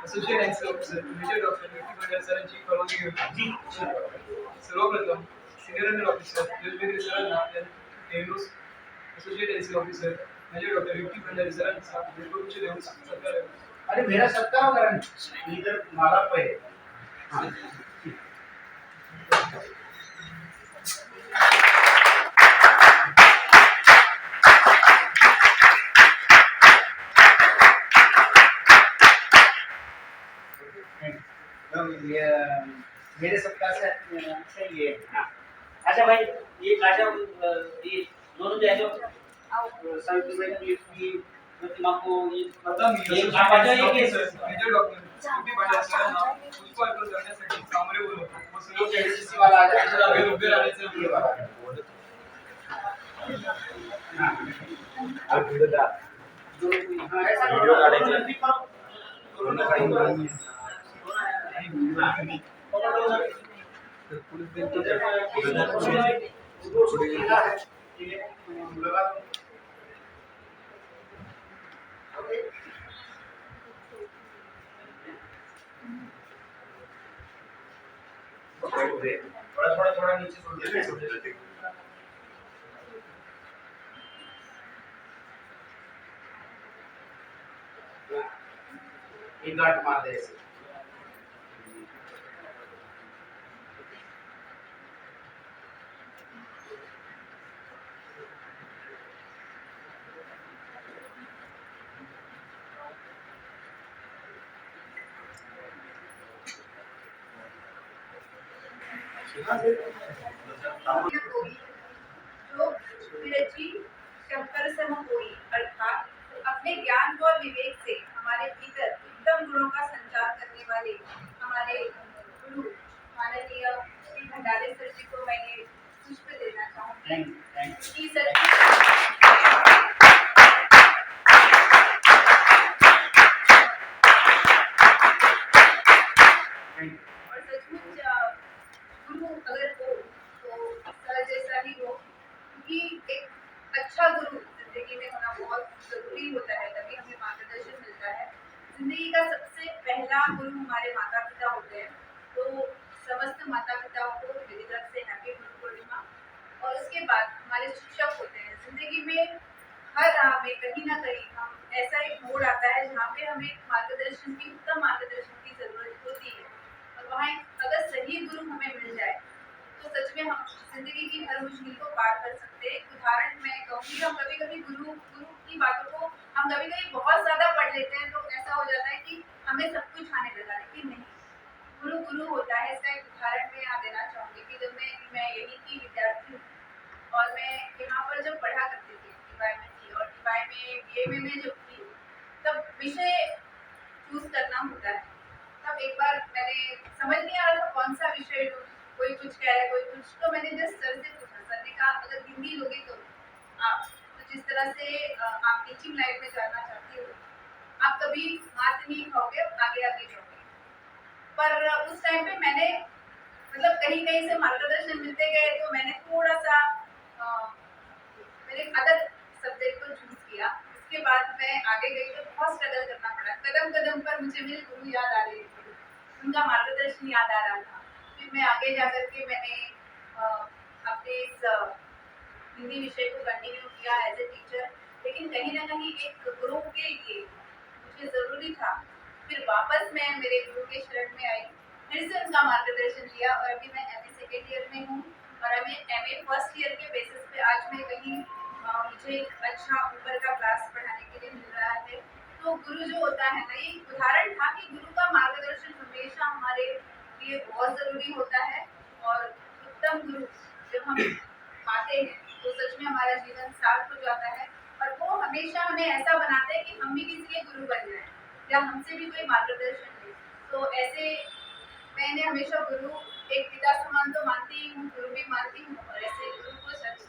Associate NC officer major doctor Vicky Mandal सरांची परवानगी घेऊन सर्वप्रथम सिनियर अंडर ऑफिसर वेगवेगळे सरांना नेहरूस associate NC officer major doctor Vicky Mandal सरांचा पुष्पगुच्छ देऊन सत्कार. अरे मेरा सत्कार करा इधर माला पे. हाँ. मेरे सत्कार से ये. हाँ. अच्छा भाई ये काजा ये दोनों जैसे संयुक्त में ये प्रतिमा को ये प्रथम आप आ जाइए कि मेजर डॉक्टर विकी मंडल सरांना पुष्प अर्पण करण्यासाठी सामोरे बोलवतो व सर्व एनसीसी वाला आ जाए आगे उभे राहण्याचे ये वाला. आप वीडियो दा वीडियो काढायचे. थोड़ा नीचे छोड़ दे. एक गांठ मार दे ऐसे. जो विरची शंकर सम कोई अर्थात अपने ज्ञान और विवेक से हमारे भीतर उत्तम गुणों का संचार करने वाले हमारे गुरु माननीय श्री भंडारे सर जी को मैंने पुष्प देना चाहूँगी. और सचमुच गुरु अगर हो तो सर जैसा ही हो, क्योंकि एक अच्छा गुरु जिंदगी में होना बहुत जरूरी होता है, तभी हमें मार्गदर्शन मिलता है. जिंदगी का सबसे पहला गुरु हमारे माता पिता होते हैं, तो समस्त माता पिताओं को मेरी तरफ से हैप्पी गुरु पूर्णिमा. और उसके बाद हमारे शिक्षक होते हैं. जिंदगी में हर राह में कहीं ना कहीं हम ऐसा एक मोड़ आता है जहाँ पे हमें मार्गदर्शन की उत्तम मार्गदर्शन की जरूरत होती है. और वहाँ अगर सही गुरु हमें मिल जाए तो सच में हम जिंदगी की हर मुश्किल को पार कर सकते हैं. उदाहरण मैं कहूँगी, हम कभी कभी गुरु की बातों को हम कभी कभी बहुत ज्यादा पढ़ लेते हैं, तो ऐसा हो जाता है कि हमें सब कुछ आने लगा, लेकिन नहीं, गुरु गुरु होता है. इसका एक उदाहरण मैं यहाँ देना चाहूँगी कि जब मैं यही की विद्यार्थी हूँ और मैं यहाँ पर जब पढ़ा करती थी टीवाई में थी, और टीवाई में बीए में जब थी तब विषय चूज करना होता है. तब एक बार मैंने समझ नहीं आ रहा था कौन सा विषय लूँ, कोई कुछ कह रहा है कोई कुछ, तो मैंने जस्ट सर से पूछा. सर ने कहा अगर हिंदी लोगे तो आप, तो जिस तरह से आप टीचिंग लाइन में जाना चाहते हो, आप कभी मात नहीं खाओगे, आगे आगे जाओगे. पर उस टाइम पे मैंने मतलब कहीं कहीं से मार्गदर्शन मिलते गए, तो मैंने थोड़ा सा मेरे अदर सब्जेक्ट को चूज किया. उसके बाद मैं आगे गई तो बहुत स्ट्रगल करना पड़ा. कदम कदम पर मुझे मेरे गुरु याद आ रहे थे, उनका मार्गदर्शन याद आ रहा था. फिर मैं आगे जा करके मैंने अपने इस हिंदी विषय को कंटिन्यू किया एज ए टीचर. लेकिन कहीं ना कहीं एक गुरु के लिए मुझे ज़रूरी था. फिर वापस मैं मेरे गुरु के शरण में आई, फिर से उनका मार्गदर्शन लिया, और अभी मैं एमए सेकेंड ईयर में हूँ. और अभी एमए फर्स्ट ईयर के बेसिस पे आज मैं कहीं मुझे अच्छा ऊपर का क्लास पढ़ाने के लिए मिल रहा है. तो गुरु जो होता है ना, ये उदाहरण था कि गुरु का मार्गदर्शन हमेशा हमारे लिए बहुत ज़रूरी होता है. और उत्तम गुरु जब हम पाते हैं तो सच में हमारा जीवन सार्थ हो जाता है. और वो हमेशा हमें ऐसा बनाते हैं कि हम भी किसी के गुरु बन जाए या हमसे भी कोई मार्गदर्शन ले. तो ऐसे मैंने हमेशा गुरु एक पिता समान तो मानती ही हूँ, गुरु भी मानती हूँ, और ऐसे गुरु को सच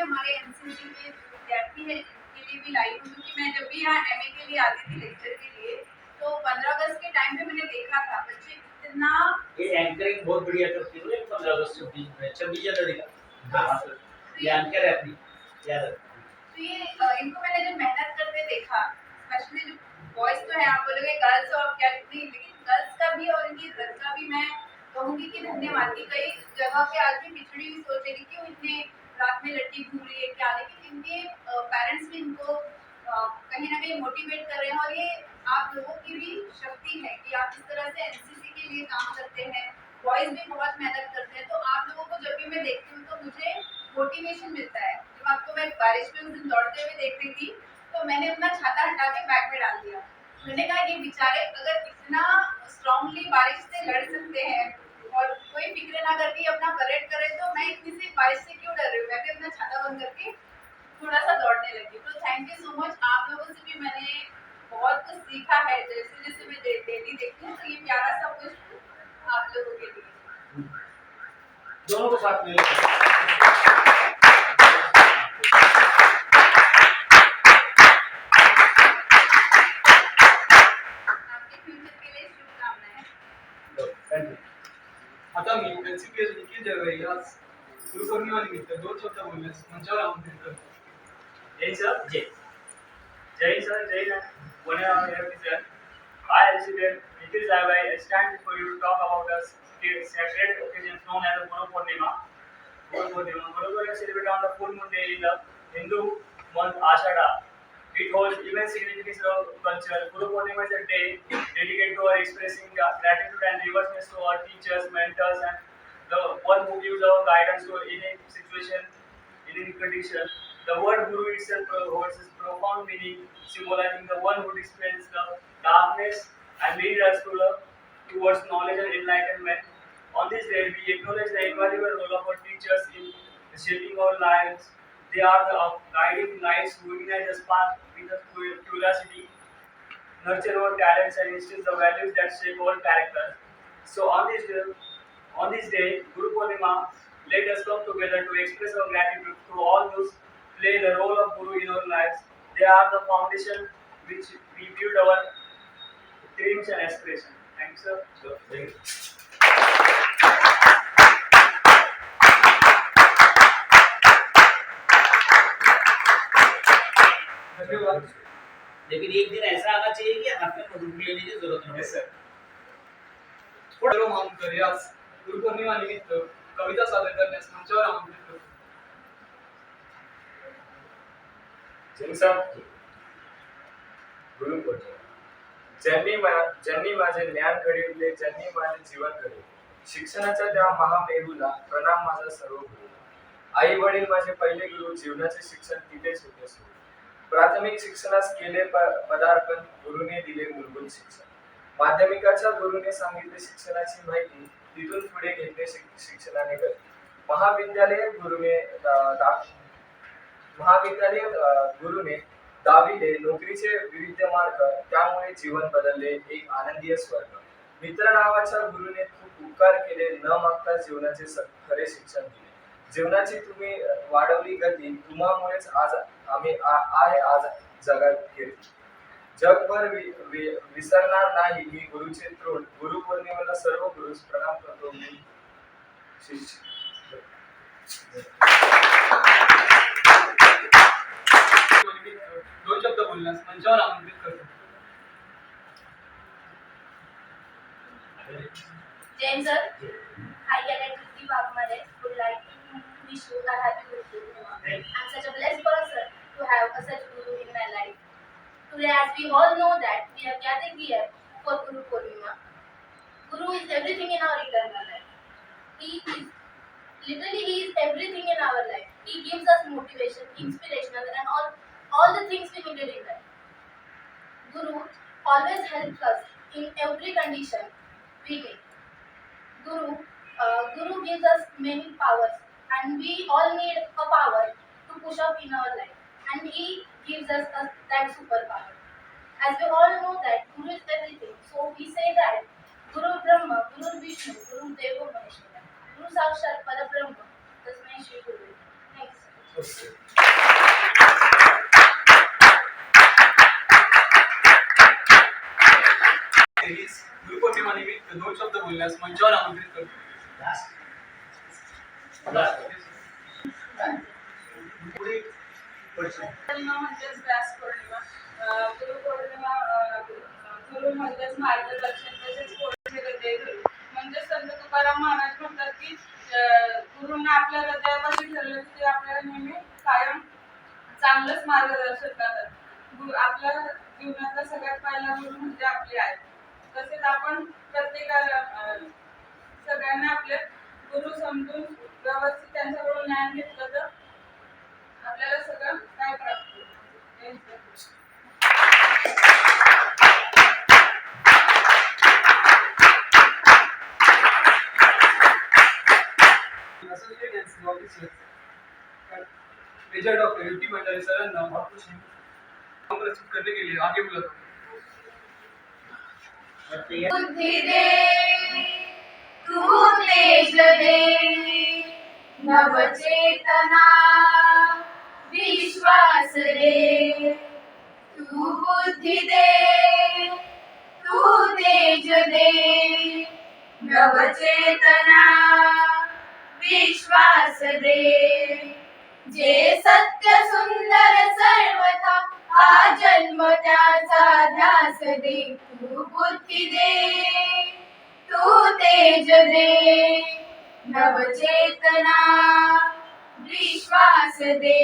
हमारे एनसीसी में विद्यार्थी है इनके लिए भी लाई हूँ, क्योंकि मैं जब भी यहाँ एमए के लिए आती थी लेक्चर के लिए, तो 15 अगस्त के टाइम पे मैंने देखा था बच्चे इतना ये एंकरिंग बहुत बढ़िया करती है 15 अगस्त 26 जनवरी का। हाँ सर, ये एंकर है अपनी, याद है। तो ये इनको मैंने जब मेहनत करते देखा, स्पेशली जो बॉयज तो है, आप बोलोगे गर्ल्स और क्या नहीं, लेकिन गर्ल्स का भी और इनकी गर्ल्स का भी मैं कहूँगी कि धन्यवाद। की कई जगह पे आज भी पिछड़ी हुई सोच है कि क्यों इतने रात में लड़की घूम रही है क्या, लेकिन इनके पेरेंट्स भी इनको कहीं ना कहीं मोटिवेट कर रहे हैं, और ये आप लोगों की भी शक्ति है कि आप इस तरह से एनसीसी के लिए काम करते हैं। बॉयज भी बहुत मेहनत करते हैं, तो आप लोगों को जब भी मैं देखती हूँ तो मुझे मोटिवेशन मिलता है। जब आपको मैं बारिश में उस दिन दौड़ते हुए देख रही थी, तो मैंने अपना छाता हटा के बैग में डाल दिया। मैंने कहा ये बेचारे अगर इतना स्ट्रांगली बारिश से लड़ सकते हैं और कोई फिक्र ना करके अपना परेड करे, तो मैं इतनी सी बारिश से क्यों डर रही हूँ। मैं भी अपना छाता बंद करके थोड़ा सा दौड़ने लगी। तो थैंक यू सो मच, आप लोगों से भी मैंने बहुत कुछ सीखा है। जैसे जैसे मैं डेली देखती हूँ, तो ये प्यारा सा कुछ आप लोगों के लिए दोनों को साथ में लेकर आपके फ्यूचर के लिए शुभकामनाएं। Thank you. आता मी एनसीपीएस निखिल जळगाई आज गुरुपौर्णिमा निमित्त 2 शब्द बोलण्यास मंचावर आमंत्रित करतो. Jai sir. Ji Jai sir. Jai sir. One of our represent. I, Elizabeth Nikhil Jaibai, stand before you to talk about the sacred occasion known as the Guru Purnima. Guru Purnima. Guru Purnima is celebrated on the full moon day in the Hindu month Ashada. It holds immense significance in our culture. Guru Purnima is a day dedicated to our expressing gratitude and reverence to our teachers, mentors, and the one who gives our guidance to any situation, in any condition. The word Guru itself holds its profound meaning, symbolizing the one who dispels the darkness and leads us towards knowledge and enlightenment. On this day, we acknowledge the invaluable role of our teachers in shaping our lives. They are the guiding lights who ignite the spark with the curiosity, nurture our talents, and instill the values that shape our character. So, on this day, Guru Purnima, let us come together to express our gratitude to all those play the role of Guru in our lives. They are the foundation which we build our dreams and aspirations. Thanks, sir. Thank you. धन्यवाद. लेकिन एक दिन ऐसा आना चाहिए कि हाथ में मधुर लेने की जरूरत न Yes, पड़े। sir. सर्व मानकर यास गुरुपौर्णिमा निमित्त कविता सादर करण्यास मंचावर आमंत्रित करतो. जय सर. गुरुपौर्णिमा. ज्यांनी माझे ज्ञान घडविले, ज्यांनी माझे जीवन घडविले, शिक्षणाच्या त्या महामेरूला प्रणाम माझा सर्व गुरुला. आई वडील माझे पहिले गुरु, जीवनाचे शिक्षण तिथेच होते सुरू. प्राथमिक शिक्षणास केले पदार्पण, गुरुने दिले मूलभूत शिक्षण. माध्यमिकाच्या गुरुने सांगितले शिक्षणाची माहिती, तिथून पुढे घेतले शिक्षणाने गती. महाविद्यालय गुरुने दाविले नोकरीचे विविध मार्ग, त्यामुळे जीवन बदलले एक आनंदीय स्वर्ग. मित्र नावाच्या गुरुने खूप उपकार केले, न मागता जीवनाचे खरे शिक्षण दिले. जीवनाची तुम्ही वाढवली गती, तुम्हामुळेच आज आम्ही आहे आज जगात कीर्ती. जगभर विसरणार नाही मी गुरुचे तृण. गुरुपौर्णिमेला सर्व गुरुस प्रणाम करतो मी शिष्य. निमित्त 2 शब्द बोलण्यास मंचावर आमंत्रित करतो. James sir, I Galen Triti Bagmare would like to wish you a happy birthday. I'm such a blessed person to have a such guru in my life. Today, as we all know that we have gathered here for Guru Purnima. Guru is everything in our eternal life. He is everything in our life. He gives us motivation, inspiration, and all the things we needed in life. Guru always helps us in every condition we need. Guru gives us many powers, and we all need a power to push up in our life, and he gives us that superpower. As we all know that Guru is everything, so we say that Guru Brahma, Guru Vishnu, Guru Deva Maheshwara, Guru Sakshat Parabrahma, Tasmai Shri Guru. Thanks. Guru Purnima निमित्त तर दोन शब्द बोलण्यास मंचावर आमंत्रित करतो. पौर्णिमा म्हणजेच व्यास पौर्णिमा. गुरुपौर्णिमा गुरु म्हणजेच मार्गदर्शन, तसेच पौर्णिमेला गुरु म्हणजे संत तुकाराम महाराज म्हणतात की गुरुंना आपल्या हृदयापाशी ठरलं की ते आपल्याला नेहमी कायम चांगलंच मार्गदर्शन करतात. आपल्या जीवनातला सगळ्यात पहिला गुरु म्हणजे आपले आई. तसेच आपण प्रत्येकाला सगळ्यांना आपले गुरु समजून व्यवस्थित त्यांच्याकडून ज्ञान घेतलं तर आपल्याला सगळं काय प्राप्त होईल. Associate NC officer major doctor UT Bhandari सरांना प्रस्तुत करने के लिए आगे बुलाता हूं. बुद्धि दे तू तेज दे नव चेतना विश्वास दे. तू बुद्धि दे तू तेज दे नव चेतना विश्वास दे. जे सत्य सुंदर सर्वथा हा जन्म त्याचा ध्यास दे. तू बुद्धी दे तू तेज दे नव चेतना विश्वास दे.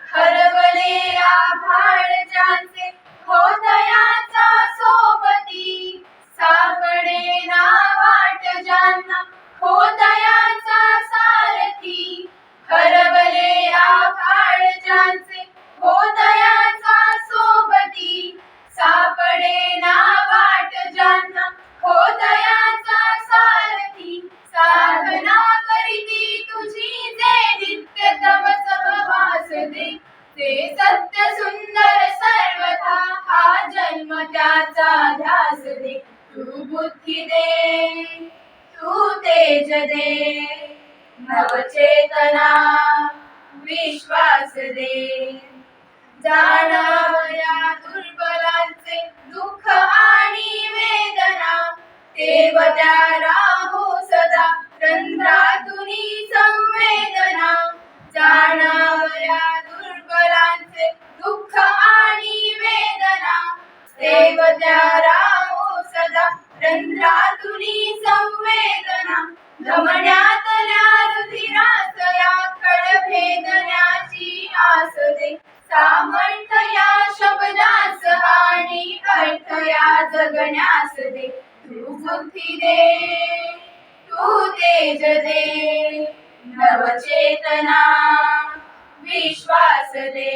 हरवले आभाळ ज्यांचे होतयाचा सोबती सापडे ना वाट ज्यांना होतयाचा सारथी. हरवले आभाळ ज्यांचे होतयाचा सोबती सापडे ना वाट ज्यांना होतयाचा सारथी. साधना करीती तुझी जे नित्य तव सहवास दे. ते सत्य सुंदर सर्वथा हा जन्म त्याचा ध्यास दे. तू बुद्धी दे तू तेज दे नव चेतना विश्वास दे. जाणावया दुर्बलांचे दुःख आणि वेदना तेवत्या राहो सदा रंध्रातुनी संवेदना. जाणावया दुर्बलांचे दुःख आणि वेदना तेवत्या राहो सदा रंध्रातुनी संवेदना. गमण्यातल्या रुधिरातया कळभेदण्याची आस दे. सामर्थ्य या शब्दास आणि अर्थ या जगण्यास दे. तू बुद्धी दे तू तेज दे नव चेतना विश्वास दे.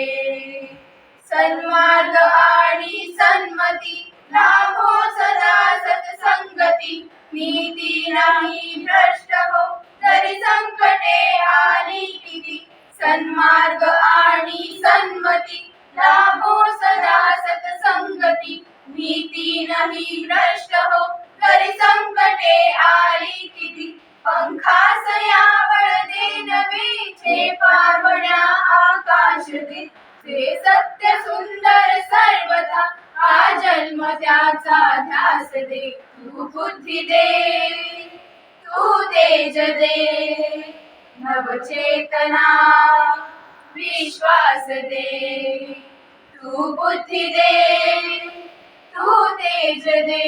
सन्मार्ग आणि सन्मती लाभो सदा सत्संगती. नीती नाही भ्रष्ट हो तरी संकटे आली किती. सन्मार्ग आणि सन्मती लाभो सदा सत्संगती. नीती नाही भ्रष्ट हो तरी संकटे आली किती. पंखास या बळ दे नवे छे पावण्या आकाश दे. ते सत्य सुंदर सर्वथा हा जन्म त्याचा ध्यास दे. तू बुद्धी दे तू तेज दे नव चेतना विश्वास दे. तू बुद्धी दे तू तेज दे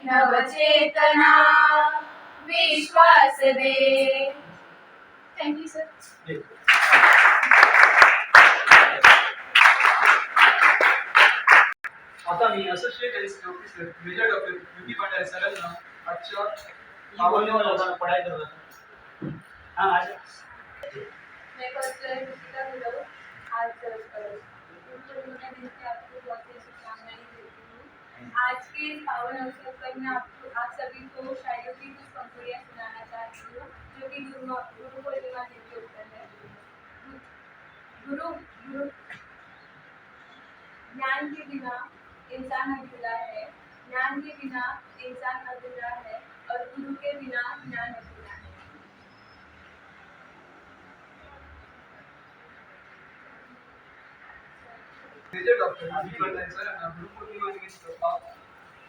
नव चेतना विश्वास दे. Thank you sir. आता मी associate NC officer major doctor UT Bhandari सरांना आजच्या पढ़ाई कर रहा था. हाँ आज मैं कौशल रुचिका गुरु आज गुरुपूर्णिमा दिन की आपको बहुत ही शुभकामनाएं देती हूँ. आज के इस पावन अवसर पर मैं आप सभी को शायरों की कुछ पंक्तियाँ सुनाना चाहती हूँ जो कि गुरु पूर्णिमा दिन के ऊपर है. गुरु ज्ञान के बिना इंसान अधूरा है. ज्ञान के बिना इंसान अधूरा है और गुरु के बिना ज्ञान अधूरा है. मेजर डॉक्टर युटी भंडारी सरांना गुरुपौर्णिमा निमित्त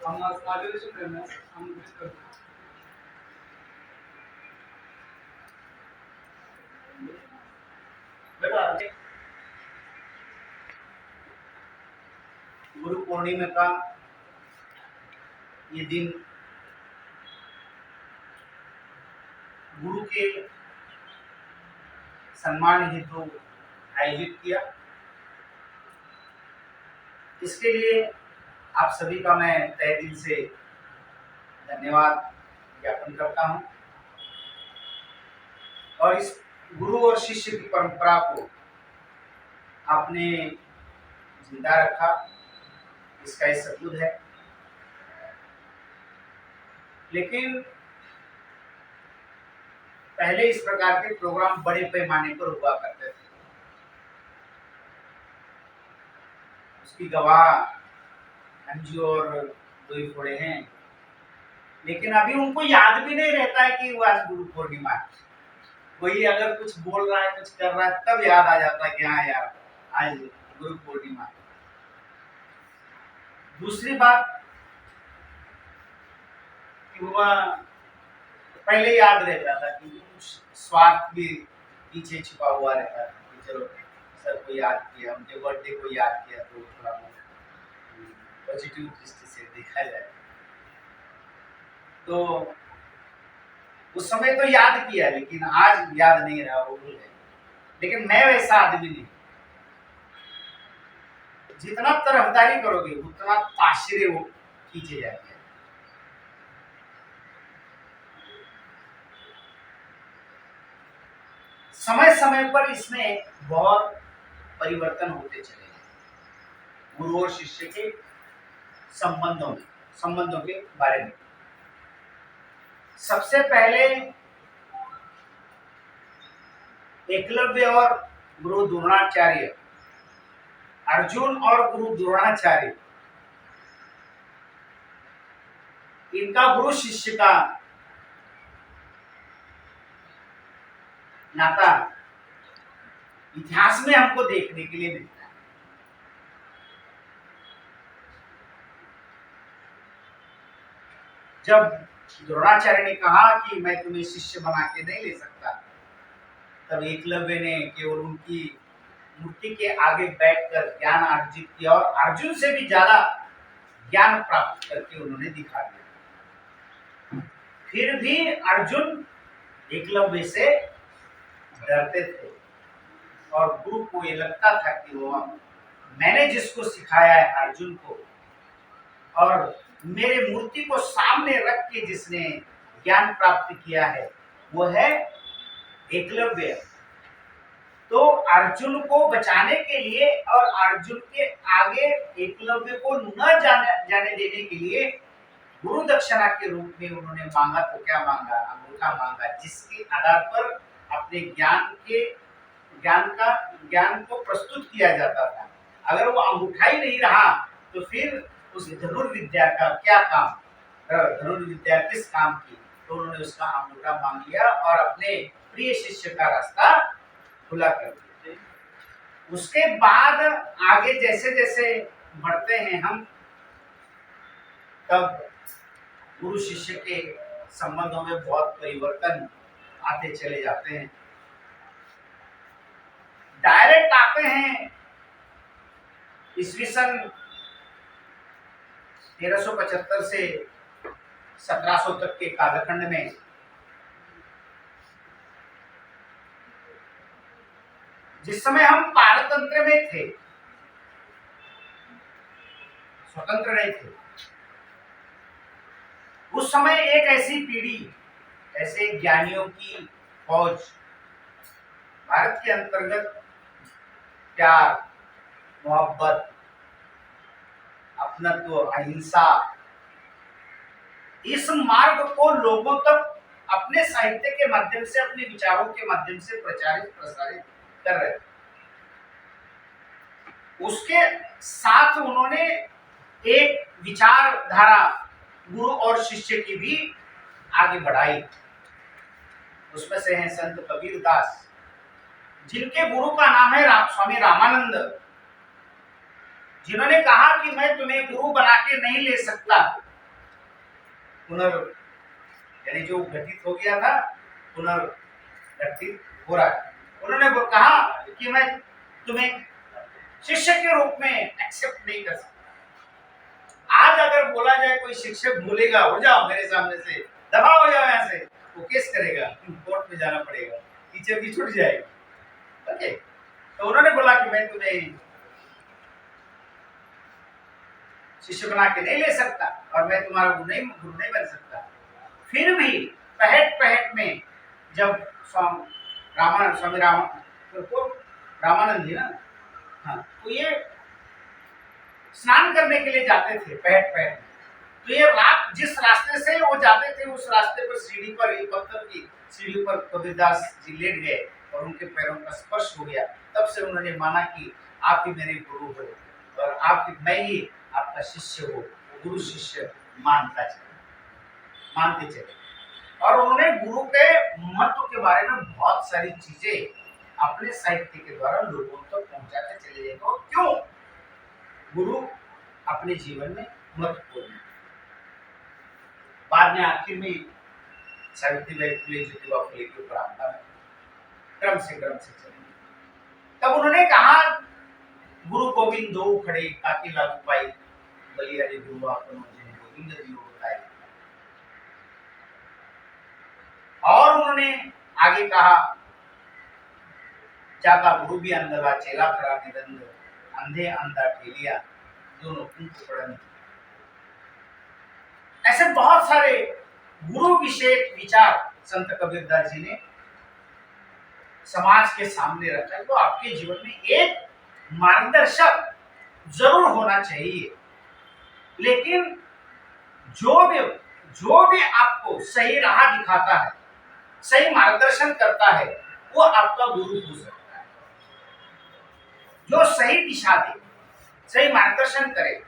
आम्हाला मार्गदर्शन करण्यास आमंत्रित करतो. बेटा, गुरु पूर्णिमा का ये दिन गुरु के सम्मान हेतु आयोजित किया। इसके लिए आप सभी का मैं तहे दिल से धन्यवाद ज्ञापन करता हूं और इस गुरु और शिष्य की परंपरा को आपने जिंदा रखा, इसका ये सबूत है। लेकिन पहले इस प्रकार के प्रोग्राम बड़े पैमाने पर हुआ करते थे, उसकी गवाह अंजू और दोई फोड़े हैं। लेकिन अभी उनको याद भी नहीं रहता है कि वो आज गुरु पूर्णिमा है। कोई अगर कुछ बोल रहा है, कुछ कर रहा है, तब याद आ जाता है कि हाँ यार आज गुरु पूर्णिमा है। दूसरी बात कि वह पहले याद रहता था कि कुछ स्वार्थ भी पीछे छुपा हुआ रहता था कि चलो सर को याद किया, उनके बर्थडे को याद किया तो थोड़ा पॉजिटिव दृष्टि से देखा जाए। तो उस समय तो याद किया, लेकिन आज याद नहीं रहा, वो भूल गए। लेकिन मैं वैसा आदमी नहीं। जितना तरफदारी करोगे उतना पाशरे वो खींचे जाते हैं। समय समय पर इसमें बहुत परिवर्तन होते चले गए गुरु और शिष्य के संबंधों के बारे में। सबसे पहले एकलव्य और गुरु द्रोणाचार्य, अर्जुन और गुरु द्रोणाचार्य, इनका गुरु शिष्य का नाता इतिहास में हमको देखने के लिए मिलता है। जब द्रोणाचार्य ने कहा कि मैं तुम्हें शिष्य बना के नहीं ले सकता, तब एकलव्य ने केवल उनकी मूर्ति के आगे बैठकर ज्ञान अर्जित किया और अर्जुन से भी ज्यादा ज्ञान प्राप्त करके उन्होंने दिखा दिया। फिर भी अर्जुन एकलव्य से डरते थे और गुरु को ये लगता था कि वो मैंने जिसको सिखाया है अर्जुन को और मेरे मूर्ति को सामने रख के जिसने ज्ञान प्राप्त किया है वो है एकलव्य। तो अर्जुन को बचाने के लिए और अर्जुन के आगे एकलव्य को न जाने देने के लिए गुरु दक्षिणा के रूप में उन्होंने मांगा। तो क्या मांगा? अंगूठा मांगा, जिसके आधार पर अपने ज्ञान को प्रस्तुत किया जाता था। अगर वो अंगूठा ही नहीं रहा तो फिर उस धनुर्विद्या का क्या काम, धनुर्विद्या किस काम की? तो उन्होंने उसका अंगूठा मांग लिया और अपने प्रिय शिष्य का रास्ता खुला कर दिया। उसके बाद आगे जैसे जैसे बढ़ते हैं हम, तब गुरु शिष्य के संबंधों में बहुत परिवर्तन आते चले जाते हैं। डायरेक्ट आते हैं ईस्वी सन 1375 से 1700 तक के कालखंड में। जिस समय हम पारतंत्र में थे, स्वतंत्र नहीं थे, उस समय एक ऐसी पीढ़ी, ऐसे ज्ञानियों की फौज भारत के अंतर्गत प्यार, मोहब्बत, अपनत्व, अहिंसा, इस मार्ग को लोगों तक अपने साहित्य के माध्यम से, अपने विचारों के माध्यम से प्रचारित प्रसारित कर रहे। उसके साथ उन्होंने एक विचारधारा गुरु और शिष्य की भी आगे बढ़ाई। उसमें से हैं संत कबीर दास, जिनके गुरु का नाम है स्वामी रामानंद, जिन्होंने कहा कि मैं तुम्हें गुरु बना के नहीं ले सकता, यानी जो घटित हो गया था पुनर्गठित हो रहा है। उन्होंने कहा कि मैं तुम्हें शिक्षक के रूप में एक्सेप्ट नहीं कर सकता। आज अगर बोला जाए कोई शिक्षक बोलेगा हो जाओ मेरे सामने से, दफा हो जाओ यहाँ से, वो केस करेगा, कोर्ट में जाना पड़ेगा, टीचर की छूट जाएगी। ओके, तो उन्होंने बोला कि मैं तुम्हें शिष्य बना के नहीं ले सकता और मैं तुम्हारा गुरु नहीं बन सकता। फिर भी पहट में जब स्वामी रामानंद जी ना, हाँ, तो ये स्नान करने के लिए जाते थे पहट में। तो ये जिस रास्ते से वो जाते थे उस रास्ते पर सीढ़ी पर, एक पत्थर की सीढ़ी पर कबीरदास जी लेट गए और उनके पैरों का स्पर्श हो गया। तब से उन्होंने माना कि आप ही मेरे गुरु हो और मैं ही आपका शिष्य हो। गुरु शिष्य मानते चले और उन्होंने गुरु के महत्व के बारे में बहुत सारी चीजें अपने साहित्य के द्वारा लोगों तक पहुंचाते चले गए। तो क्यों गुरु अपने जीवन में महत्वपूर्ण है। बाद में आखिर में सावित्रीबाई फुले, ज्योतिबा फुले के ऊपर आपदा में क्रम से चले। तब उन्होंने कहा गुरु गोविंद दो खड़े ताकि लागू पाई, बलिहारी गुरु आपन गोविंद जी बताए। और उन्होंने आगे कहा जाका गुरु भी अंधवा चेला खड़ा निरंद, अंधे अंधा ठेलिया दोनों कुंभ पड़न। ऐसे बहुत सारे गुरु विषयक विचार संत कबीरदास जी ने समाज के सामने रखा है। तो आपके जीवन में एक मार्गदर्शक जरूर होना चाहिए, लेकिन जो भी आपको सही राह दिखाता है, सही मार्गदर्शन करता है, वो आपका गुरु हो सकता है। जो सही दिशा दे, सही मार्गदर्शन करे,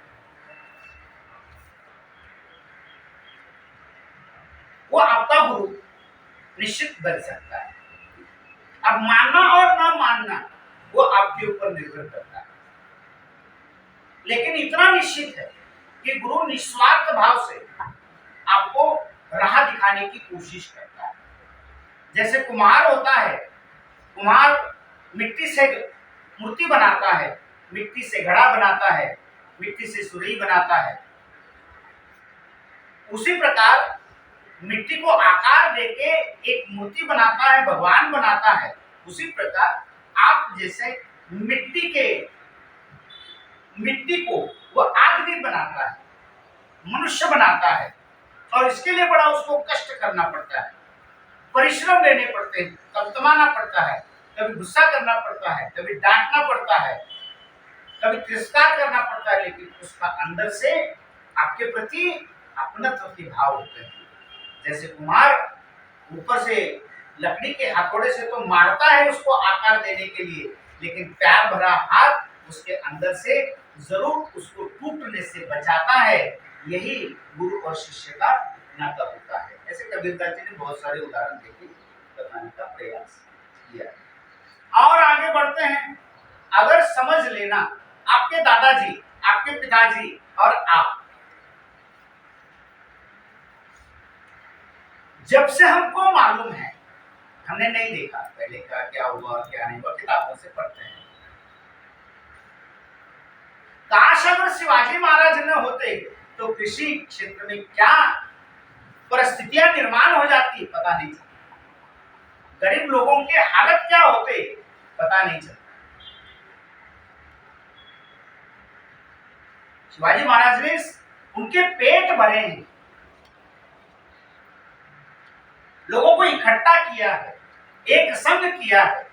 वो आपका गुरु निश्चित बन सकता है। अब मानना और ना मानना वो आपके ऊपर निर्भर करता है, लेकिन इतना निश्चित है कि गुरु निस्वार्थ भाव से आपको राह दिखाने की कोशिश करता है। जैसे कुम्हार होता है, कुम्हार मिट्टी से मूर्ति बनाता है, मिट्टी से घड़ा बनाता है, मिट्टी से सुरही बनाता है। उसी प्रकार मिट्टी को आकार देके एक मूर्ति बनाता है, भगवान बनाता है। उसी प्रकार आप जैसे मिट्टी को वो आदमी बनाता है, मनुष्य बनाता है, और इसके लिए बड़ा उसको कष्ट करना पड़ता है, परिश्रम लेने पड़ते हैं, तमतमाना पड़ता है, कभी गुस्सा करना पड़ता है, कभी डांटना पड़ता है, कभी तिरस्कार करना पड़ता है, लेकिन उसका अंदर से आपके प्रति अपनत्व के भाव होते हैं। जैसे कुम्हार ऊपर से लकड़ी के हथौड़े से तो मारता है उसको आकार देने के लिए, लेकिन प्यार भरा हाथ उसके अंदर से जरूर उसको टूटने से बचाता है। यही गुरु और शिष्य का नाता होता है। ऐसे कबीरदास जी ने बहुत सारे उदाहरण देके बताने का प्रयास किया। और आगे बढ़ते हैं। अगर समझ लेना, आपके दादाजी, आपके पिताजी और आप, जब से हमको मालूम है, हमने नहीं देखा पहले का क्या हुआ क्या नहीं हुआ, किताबों से पढ़ते हैं। काश अगर शिवाजी महाराज न होते तो कृषि क्षेत्र में क्या परिस्थितियां निर्माण हो जाती पता नहीं चलता, गरीब लोगों के हालत क्या होते पता नहीं चलता। शिवाजी महाराज ने उनके पेट भरे हैं, लोगों को इकट्ठा किया है, एक संग किया है,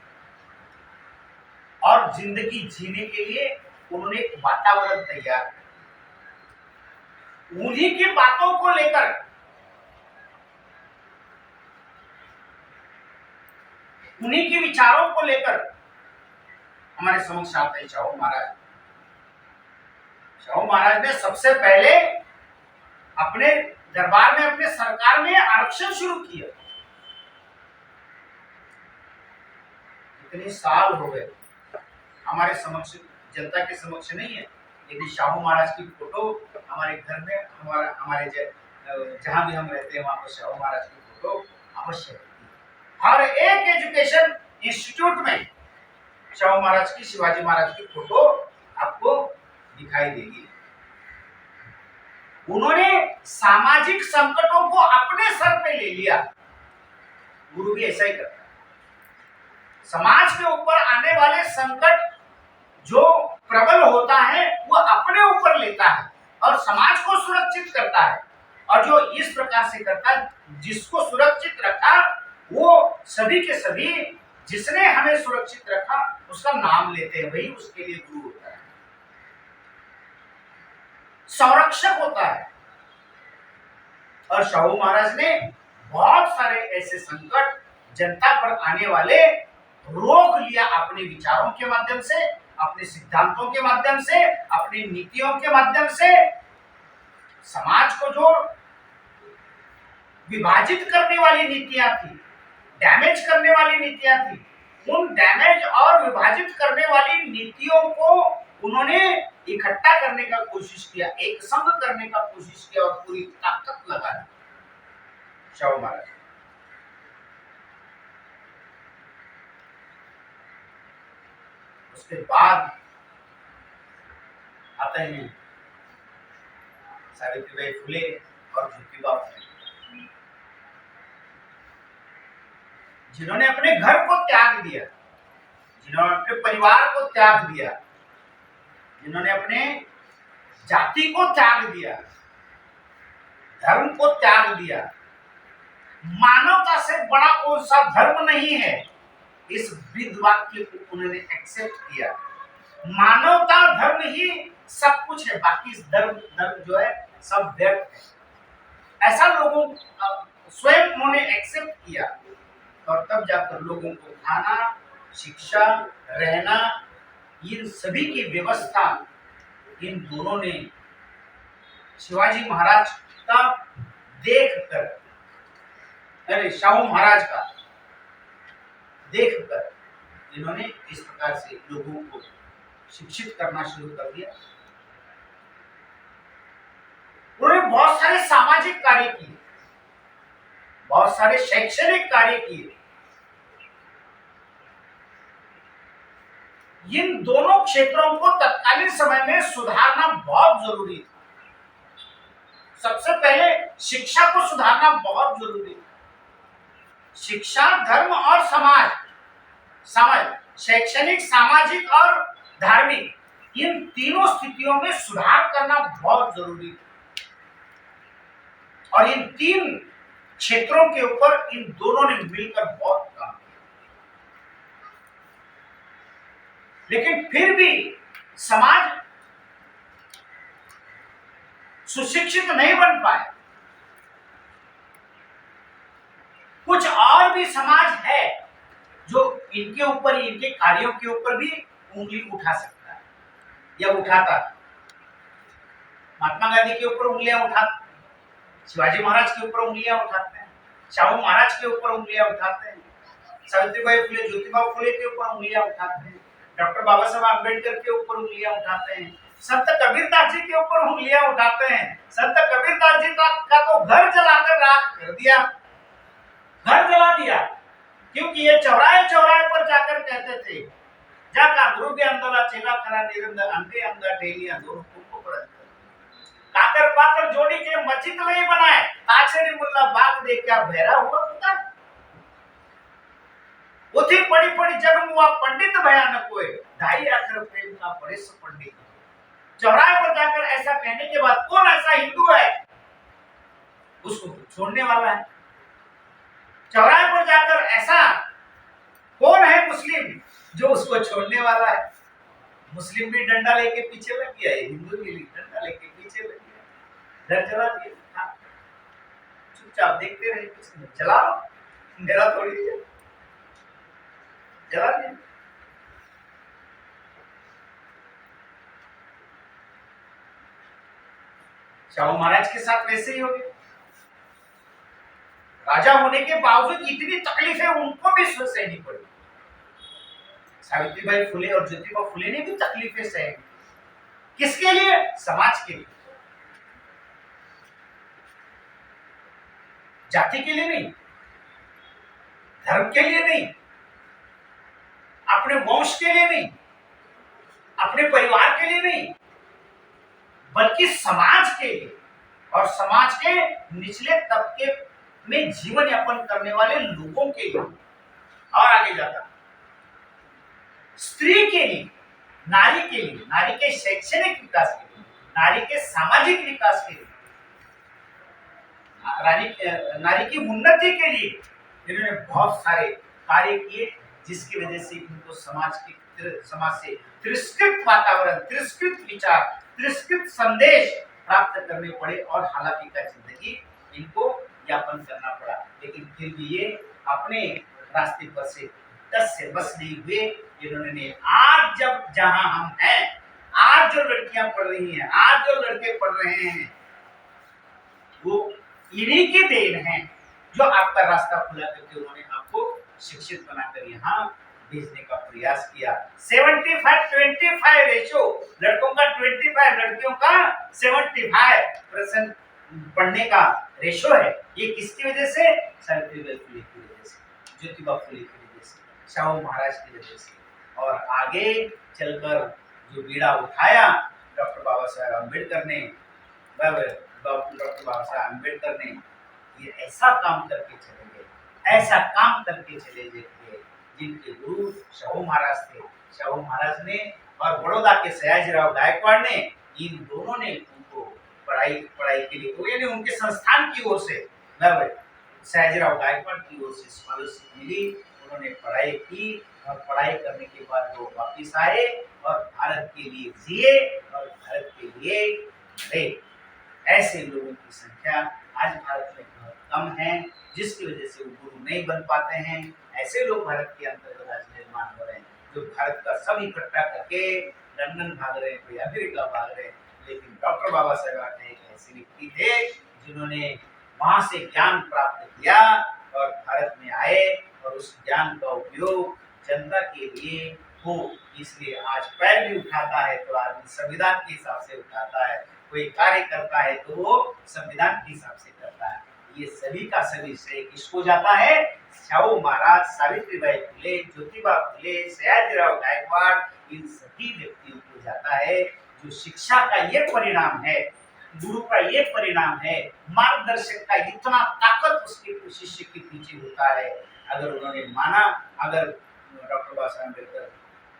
और जिंदगी जीने के लिए उन्होंने एक वातावरण तैयार किया। उन्हीं की बातों को लेकर, उन्हीं के विचारों को लेकर हमारे समक्ष आते हैं शाहू महाराज। शाहू महाराज ने सबसे पहले अपने दरबार में, अपने सरकार में आरक्षण शुरू किया। इतने साल हो गए, हमारे समक्ष, जनता के समक्ष नहीं है, लेकिन शाहू महाराज की फोटो हमारे घर में, हमारे जहाँ भी हम रहते हैं वहाँ पर शाहू महाराज की फोटो अवश्य रहती है। हर एक एजुकेशन इंस्टीट्यूट में शाहू महाराज की, शिवाजी महाराज की फोटो आपको दिखाई देगी। उन्होंने सामाजिक संकटों को अपने सर पे ले लिया। गुरु भी ऐसा ही करता है। समाज के ऊपर आने वाले संकट जो प्रबल होता है वो अपने ऊपर लेता है और समाज को सुरक्षित करता है। और जो इस प्रकार से करता है, जिसको सुरक्षित रखा वो सभी के सभी, जिसने हमें सुरक्षित रखा उसका नाम लेते हैं, वही उसके लिए गुरु होता है, संरक्षक होता है। और शाहू महाराज ने बहुत सारे ऐसे संकट जनता पर आने वाले रोक लिया अपने विचारों के माध्यम से, अपने सिद्धांतों के माध्यम से, अपनी नीतियों के माध्यम से। समाज को जो विभाजित करने वाली नीतियां थी, डैमेज करने वाली नीतियां थी, उन डैमेज और विभाजित करने वाली नीतियों को उन्होंने इकट्ठा करने का कोशिश किया, एक संग करने का कोशिश किया और पूरी ताकत लगा दी शाहू महाराज। उसके बाद आते हैं सावित्रीबाई फुले और ज्योतिबा फुले, जिन्होंने अपने घर को त्याग दिया, जिन्होंने अपने परिवार को त्याग दिया, जिन्होंने अपने जाति को त्याग दिया, धर्म को त्याग दिया। मानवता से बड़ा कौन सा धर्म नहीं है, इस वृद्ध वाक्य को उन्होंने एक्सेप्ट किया। मानवता धर्म ही सब कुछ है, बाकी धर्म जो है सब व्यर्थ है। ऐसा लोगों स्वयं उन्होंने एक्सेप्ट किया और तब जाकर लोगों को खाना, शिक्षा, रहना, इन सभी की व्यवस्था इन दोनों ने शिवाजी महाराज का देखकर, अरे शाहू महाराज का देखकर इन्होंने इस प्रकार से लोगों को शिक्षित करना शुरू कर दिया। उन्होंने बहुत सारे सामाजिक कार्य किए, बहुत सारे शैक्षणिक कार्य किए। इन दोनों क्षेत्रों को तत्कालीन समय में सुधारना बहुत जरूरी था। सबसे पहले शिक्षा को सुधारना बहुत जरूरी था। शिक्षा, धर्म और समाज, शैक्षणिक, सामाजिक और धार्मिक, इन तीनों स्थितियों में सुधार करना बहुत जरूरी था। और इन तीन क्षेत्रों के ऊपर इन दोनों ने मिलकर बहुत काम किया। लेकिन फिर भी समाज सुशिक्षित नहीं बन पाए। कुछ और भी समाज है जो इनके ऊपर, इनके कार्यों के ऊपर भी उंगली उठा सकता है या उठाता है। महात्मा गांधी के ऊपर उंगलियां उठाते हैं, शिवाजी महाराज के ऊपर उंगलियां उठाते हैं, शाहू महाराज के ऊपर उंगलियां उठाते हैं, सावित्रीबाई फुले, ज्योतिबा फुले के ऊपर उंगलियां उठाते हैं, डॉक्टर बाबा साहब आम्बेडकर के ऊपर उंगलियां उठाते हैं, संत कबीरदास जी के ऊपर उंगलियां उठाते हैं। संत कबीरदास जी का तो घर जलाकर राख कर दिया, घर जला दिया, क्योंकि ये चौराहे चौराहे पर जाकर कहते थे, जाका गुरु के अंदर चेला खरा निरंदर अंधे अंदर डेलियां दोनों को पड़त काकर पाकर जोड़ी के मस्जिद नहीं बनाए, ताक्षरी मुल्ला बाग देख क्या बहरा हुआ पुता, उठी पड़ी पड़ी जन्म हुआ पंडित भयानक हुए, ढाई आखिर प्रेम का परेश पंडित। चौराहे पर जाकर ऐसा कहने के बाद कौन ऐसा हिंदू है उसको छोड़ने वाला है? चौराहे पर जाकर ऐसा कौन है मुस्लिम जो उसको छोड़ने वाला है? मुस्लिम भी डंडा लेके पीछे लग गया, हिंदू भी डंडा लेके पीछे लग गया, घर जला दिया। चुपचाप देखते रहे, कुछ नहीं चलाओ, मेरा थोड़ी है, जला दिया। शाहू महाराज के साथ वैसे ही हो गया। राजा होने के बावजूद इतनी तकलीफें उनको भी सहनी पड़ी। सावित्रीबाई फुले और ज्योतिबा फुले ने भी तकलीफें सही। किसके लिए? समाज के लिए। जाति के लिए नहीं, धर्म के लिए नहीं, अपने वंश के लिए नहीं, अपने परिवार के लिए नहीं, बल्कि समाज के लिए और समाज के निचले तबके में जीवन यापन करने वाले लोगों के लिए। और आगे जाता, स्त्री के लिए, नारी के लिए, नारी के शैक्षणिक विकास के लिए, नारी के सामाजिक विकास के लिए, नारी की उन्नति के लिए इन्होंने बहुत सारे कार्य किए, जिसकी वजह से इनको समाज से तिरस्कृत वातावरण, तिरस्कृत विचार, तिरस्कृत संदेश प्राप्त करने पड़े और हालांकि का जिंदगी इनको यापन करना पड़ा। लेकिन फिर भी ये अपने रास्ते पर से दस से बस नहीं हुए। इन्होंने आज जब जहां हम हैं, आज जो लड़कियां पढ़ रही हैं, आज जो लड़के पढ़ रहे हैं, वो इन्हीं की देन है जो आपका रास्ता खुला करके उन्होंने आपको शिक्षित बनाकर यहाँ भेजने का प्रयास किया। 75-25 रेशो, लड़कों का 25, लड़कियों का 75% पढ़ने का रेशो है। ये किसकी वजह से? सावित्रीबाई फुले की वजह से, ज्योतिबा फुले की वजह से, शाहू महाराज की वजह से। और आगे चलकर जो बीड़ा उठाया डॉक्टर बाबा साहेब अम्बेडकर ने, ये ऐसा काम करके चले गए, ऐसा काम करके चले गए जिनके गुरु शाहू महाराज थे। शाहू महाराज ने और बड़ौदा के सयाजीराव गायकवाड़ ने, इन दोनों ने उनको पढ़ाई के लिए, यानी उनके संस्थान की ओर से, सयाजीराव गायकवाड़ की ओर से स्कॉलरशिप मिली, उन्होंने पढ़ाई की और पढ़ाई करने के बाद वो वापिस आए और भारत के लिए जिए और भारत के लिए मरे। ऐसे लोगों की संख्या आज भारत में बहुत कम है, जिसकी वजह से वो गुरु नहीं बन पाते हैं। ऐसे लोग भारत के अंतर्गत आज निर्माण हो रहे हैं, जो भारत का सब इकट्ठा करके लंदन भाग रहे हैं, कोई अमेरिका भाग रहे हैं। लेकिन डॉक्टर बाबा साहेब एक ऐसे व्यक्ति थे जिन्होंने वहां से ज्ञान प्राप्त किया और भारत में आए और उस ज्ञान का उपयोग जनता के लिए हो। इसलिए आज पैर भी उठाता है तो आदमी संविधान के हिसाब से उठाता है, कोई कार्य करता है तो वो संविधान के हिसाब से करता है। ये सभी का सभी श्रेय किसको जाता है? शाहू महाराज, सावित्रीबाई फुले, ज्योतिबा फुले, सयाजीराव गायकवाड़, इन सभी व्यक्तियों को जाता है, जो शिक्षा का ये परिणाम है, गुरु का ये परिणाम है, मार्गदर्शक का इतना ताकत उसके शिष्य के पीछे होता है। अगर उन्होंने माना, अगर डॉक्टर बाबा साहेब अम्बेडकर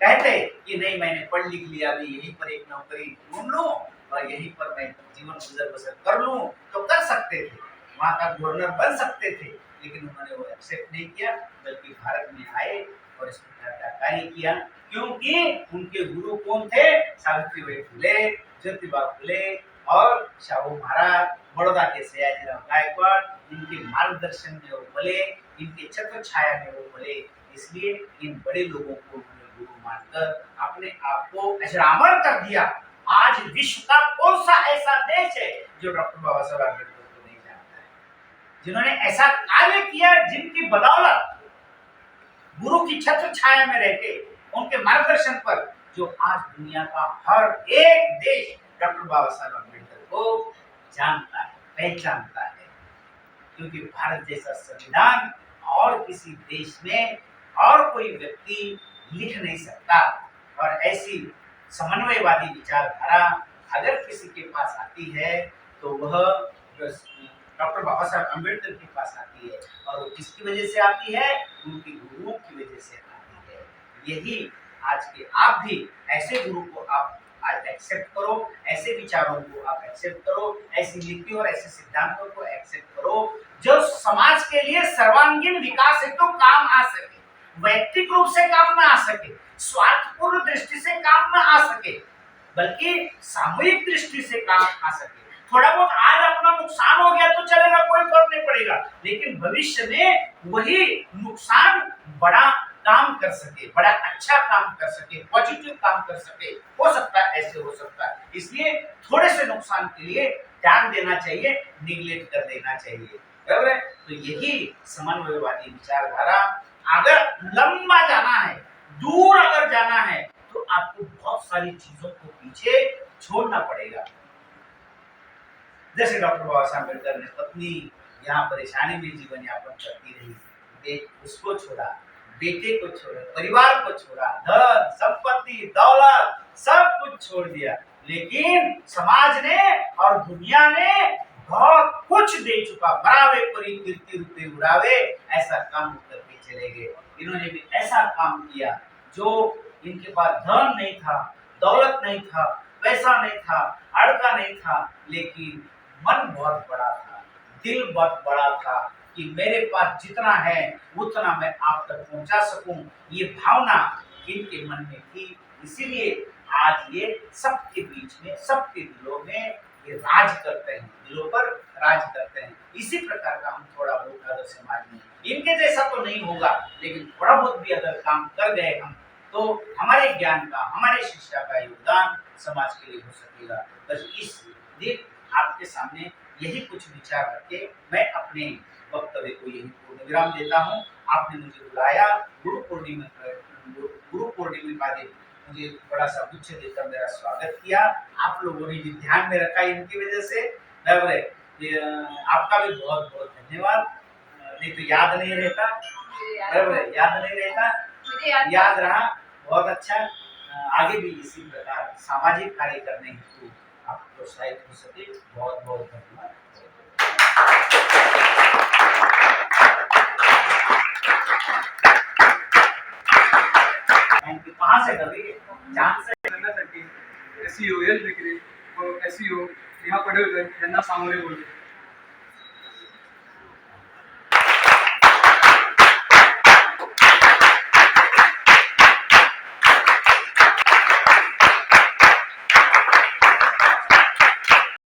कहते कि नहीं मैंने पढ़ लिख लिया, अभी यहीं पर एक नौकरी ढूंढ लूं और यहीं पर मैं जीवन गुजर बसर कर लूं, तो कर सकते थे, वहां का गवर्नर बन सकते थे। लेकिन उन्होंने वो एक्सेप्ट नहीं किया, बल्कि भारत में आए और इस प्रकार का कार्य किया, क्योंकि उनके गुरु कौन थे? सावित्रीबाई फुले, ज्योतिबा फुले और शाहू महाराज, बड़ौदा के सयाजीराव गायकवाड़। इनके मार्गदर्शन में वो बोले, इनके छत्र छाया में वो बोले, इसलिए इन बड़े लोगों को उन्होंने गुरु मानकर अपने आप को अजरामर कर दिया। आज विश्व का कौन सा ऐसा देश है जो डॉक्टर बाबा साहेब अम्बेडकर को नहीं जानता है, जिन्होंने ऐसा कार्य किया, जिनकी बदौलत गुरु की छत्र छाया में रहकर उनके मार्गदर्शन पर जो आज दुनिया का हर एक देश डॉक्टर बाबा साहेब अम्बेडकर को जानता है, पहचानता है। क्योंकि भारत जैसा संविधान और किसी देश में और कोई व्यक्ति लिख नहीं सकता। और ऐसी समन्वयवादी विचारधारा अगर किसी के पास आती है तो वह डॉक्टर बाबा साहेब अम्बेडकर के पास आती है, और वो किसकी वजह से आती है? उनके गुरुओं की वजह से आती है। यही आज के आप भी ऐसे गुरु को आप आज एक्सेप्ट करो, ऐसे विचारों को आप एक्सेप्ट करो, ऐसी नीति और ऐसे सिद्धांतों को एक्सेप्ट करो जो समाज के लिए सर्वांगीण विकास हेतु तो काम आ सके, वैयक्तिक रूप से काम न आ सके, स्वार्थपूर्ण दृष्टि से काम न आ सके, बल्कि सामूहिक दृष्टि से काम आ सके। थोड़ा बहुत आज अपना नुकसान हो गया तो चलेगा, कोई फर्क नहीं पड़ेगा, लेकिन भविष्य में वही नुकसान बड़ा काम कर सके, बड़ा अच्छा काम कर सके, पॉजिटिव काम कर सके। हो सकता है ऐसे हो सकता है, इसलिए थोड़े से नुकसान के लिए ध्यान देना चाहिए, निगलेक्ट कर देना चाहिए। बराबर है? तो यही समन्वयवादी विचारधारा, अगर लंबा जाना है, दूर अगर जाना है, तो आपको बहुत सारी चीजों को पीछे छोड़ना पड़ेगा। जैसे डॉक्टर बाबा साहेब अम्बेडकर ने पत्नी यहाँ परेशानी में जीवन यापन करती रही, उसको छोड़ा, बेटे को छोड़ा, परिवार को छोड़ा, धन संपत्ति दौलत सब कुछ छोड़ दिया, लेकिन समाज ने और दुनिया ने बहुत कुछ दे चुका, बरावे परी कीर्ति रुपये उड़ावे, ऐसा काम करके चले गए। इन्होंने भी ऐसा काम किया जो इनके पास धन नहीं था, दौलत नहीं था, पैसा नहीं था, अड़का नहीं था, लेकिन मन बहुत बड़ा था, दिल बहुत बड़ा था कि मेरे पास जितना है उतना मैं आप तक पहुंचा सकूं, ये भावना इनके मन में थी। इसीलिए आज ये सबके बीच में, सबके दिलों में ये राज करते हैं, दिलों पर राज करते हैं। इसी प्रकार का हम थोड़ा बहुत अगर समाज में इनके जैसा तो नहीं होगा, लेकिन थोड़ा बहुत भी अगर काम कर गए हम, तो हमारे ज्ञान का, हमारे शिक्षा का योगदान समाज के लिए हो सकेगा। बस इस दिन आपके सामने यही कुछ विचार रख मैं अपने वक्तव्य को यही पूर्ण विराम देता हूँ। आपने मुझे बुलाया, गुरु पूर्णिमा का दिन मुझे बड़ा सा गुच्छ देकर मेरा स्वागत किया। आप लोगों ने भी ध्यान में रखा इनकी वजह से, आपका भी बहुत बहुत धन्यवाद। नहीं तो याद नहीं रहता, याद नहीं रहता, याद रहा, बहुत अच्छा। आगे भी इसी प्रकार सामाजिक कार्य करने हेतु आप प्रोत्साहित हो सके। बहुत बहुत धन्यवाद। कहाँ से कभी चांद से करण्यासाठी SEO, हेल्थ विक्री व SEO ह्या पडळकर यांना सामोरे बोलतो।